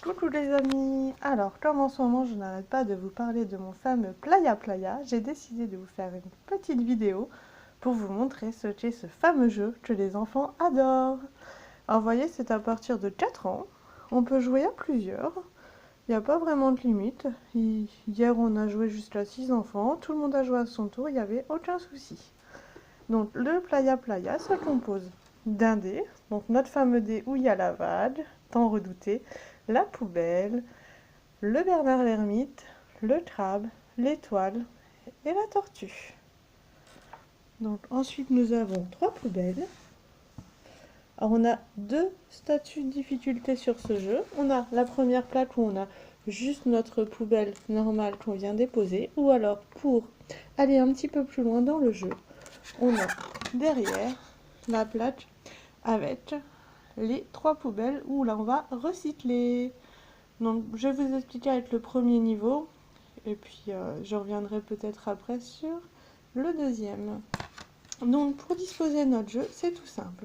Coucou les amis. Alors, comme en ce moment je n'arrête pas de vous parler de mon fameux Playa Playa, j'ai décidé de vous faire une petite vidéo pour vous montrer ce qu'est ce fameux jeu que les enfants adorent. Alors vous voyez, c'est à partir de 4 ans, on peut jouer à plusieurs, il n'y a pas vraiment de limite. Hier on a joué jusqu'à 6 enfants, tout le monde a joué à son tour, il n'y avait aucun souci. Donc le Playa Playa se compose d'un dé, donc notre fameux dé où il y a la vague, tant redouté, la poubelle, le Bernard l'ermite, le crabe, l'étoile et la tortue. Donc ensuite nous avons 3 poubelles. Alors on a 2 statuts de difficulté sur ce jeu. On a la première plaque où on a juste notre poubelle normale qu'on vient déposer, ou alors pour aller un petit peu plus loin dans le jeu, on a derrière la plaque avec les 3 poubelles où là on va recycler. Donc je vais vous expliquer avec le premier niveau et puis je reviendrai peut-être après sur le deuxième. Donc pour disposer de notre jeu, c'est tout simple.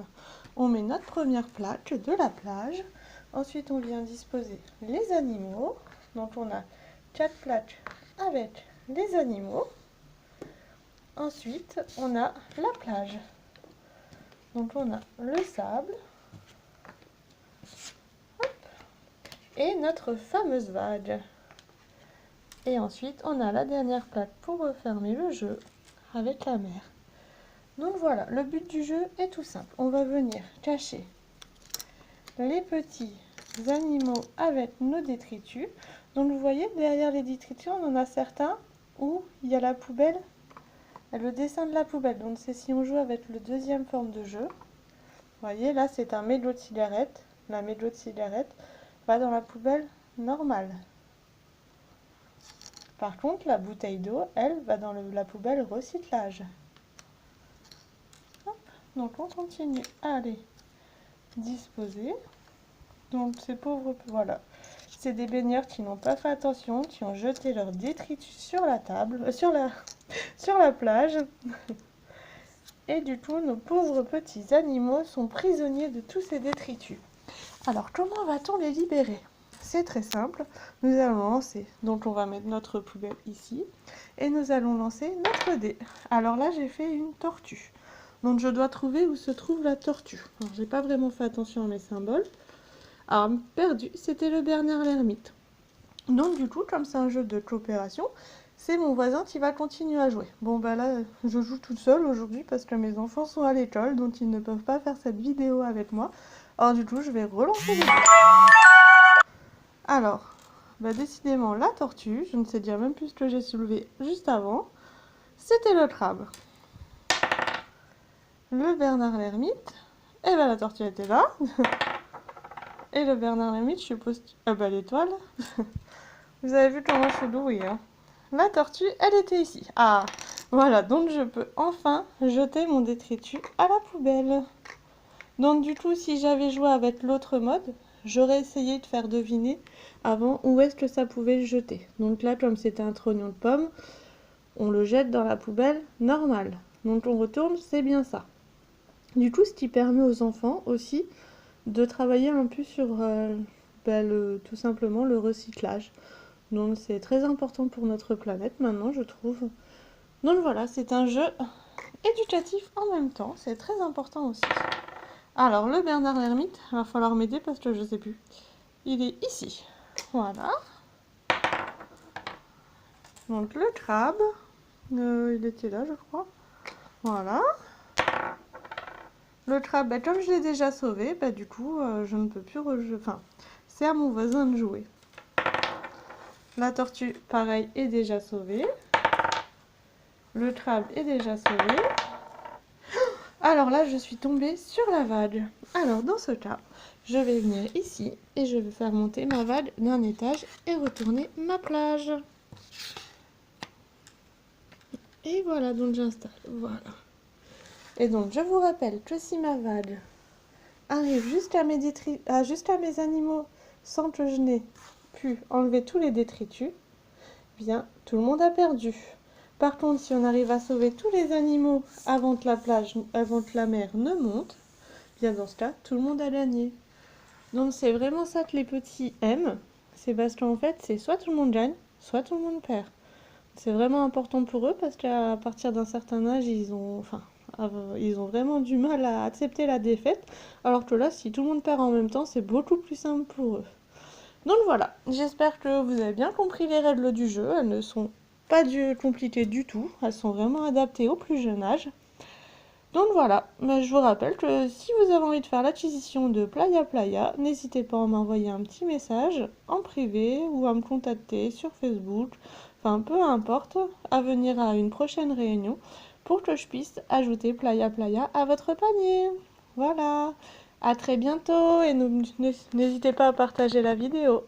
On met notre première plaque de la plage, ensuite on vient disposer les animaux. Donc on a 4 plaques avec les animaux. Ensuite on a la plage. Donc on a le sable. Et notre fameuse vague. Et ensuite, on a la dernière plaque pour refermer le jeu avec la mer. Donc voilà, le but du jeu est tout simple. On va venir cacher les petits animaux avec nos détritus. Donc vous voyez, derrière les détritus, on en a certains où il y a la poubelle, le dessin de la poubelle. Donc c'est si on joue avec le deuxième forme de jeu. Vous voyez, là c'est un mégot de cigarette. La mégot de cigarette va dans la poubelle normale. Par contre, la bouteille d'eau, elle, va dans la poubelle recyclage. Hop, donc on continue à aller disposer. Donc ces pauvres, voilà, c'est des baigneurs qui n'ont pas fait attention, qui ont jeté leurs détritus sur la table, sur la plage. Et du coup, nos pauvres petits animaux sont prisonniers de tous ces détritus. Alors, comment va-t-on les libérer ? C'est très simple, nous allons lancer, donc on va mettre notre poubelle ici, et nous allons lancer notre dé. Alors là j'ai fait une tortue, donc je dois trouver où se trouve la tortue. Alors j'ai pas vraiment fait attention à mes symboles. Alors perdu, c'était le Bernard l'ermite. Donc du coup, comme c'est un jeu de coopération, c'est mon voisin qui va continuer à jouer. Bon bah là, je joue toute seule aujourd'hui parce que mes enfants sont à l'école, donc ils ne peuvent pas faire cette vidéo avec moi. Alors du coup, je vais relancer le jeu. Alors, bah décidément, la tortue, je ne sais dire même plus ce que j'ai soulevé juste avant, c'était le crabe. Le Bernard l'ermite, et bah la tortue était là. Et le Bernard l'ermite, je suppose... Ah bah l'étoile. Vous avez vu comment je suis douée, hein. La tortue, elle était ici. Ah, voilà, donc je peux enfin jeter mon détritus à la poubelle. Donc du coup, si j'avais joué avec l'autre mode, j'aurais essayé de faire deviner avant où est-ce que ça pouvait le jeter. Donc là, comme c'était un trognon de pomme, on le jette dans la poubelle normale. Donc on retourne, c'est bien ça. Du coup, ce qui permet aux enfants aussi de travailler un peu sur tout simplement le recyclage. Donc c'est très important pour notre planète maintenant, je trouve. Donc voilà, c'est un jeu éducatif en même temps, c'est très important aussi. Alors, le Bernard l'ermite, il va falloir m'aider parce que je sais plus. Il est ici. Voilà. Donc, le crabe. Il était là, je crois. Voilà. Le crabe, bah, comme je l'ai déjà sauvé, bah, du coup, je ne peux plus rejouer. Enfin, c'est à mon voisin de jouer. La tortue, pareil, est déjà sauvée. Le crabe est déjà sauvé. Alors là, je suis tombée sur la vague. Alors, dans ce cas, je vais venir ici et je vais faire monter ma vague d'un étage et retourner ma plage. Et voilà, donc j'installe. Voilà. Et donc, je vous rappelle que si ma vague arrive jusqu'à mes animaux sans que je n'ai pu enlever tous les détritus, bien, tout le monde a perdu. Par contre, si on arrive à sauver tous les animaux avant que la mer ne monte, bien dans ce cas, tout le monde a gagné. Donc c'est vraiment ça que les petits aiment. c'est parce qu'en fait, c'est soit tout le monde gagne, soit tout le monde perd. C'est vraiment important pour eux parce qu'à partir d'un certain âge, ils ont vraiment du mal à accepter la défaite. Alors que là, si tout le monde perd en même temps, c'est beaucoup plus simple pour eux. Donc voilà, j'espère que vous avez bien compris les règles du jeu. Elles ne sont pas compliquées du tout. Elles sont vraiment adaptées au plus jeune âge. Donc voilà, mais je vous rappelle que si vous avez envie de faire l'acquisition de Playa Playa, n'hésitez pas à m'envoyer un petit message en privé ou à me contacter sur Facebook, enfin peu importe, à venir à une prochaine réunion pour que je puisse ajouter Playa Playa à votre panier. Voilà, à très bientôt et n'hésitez pas à partager la vidéo.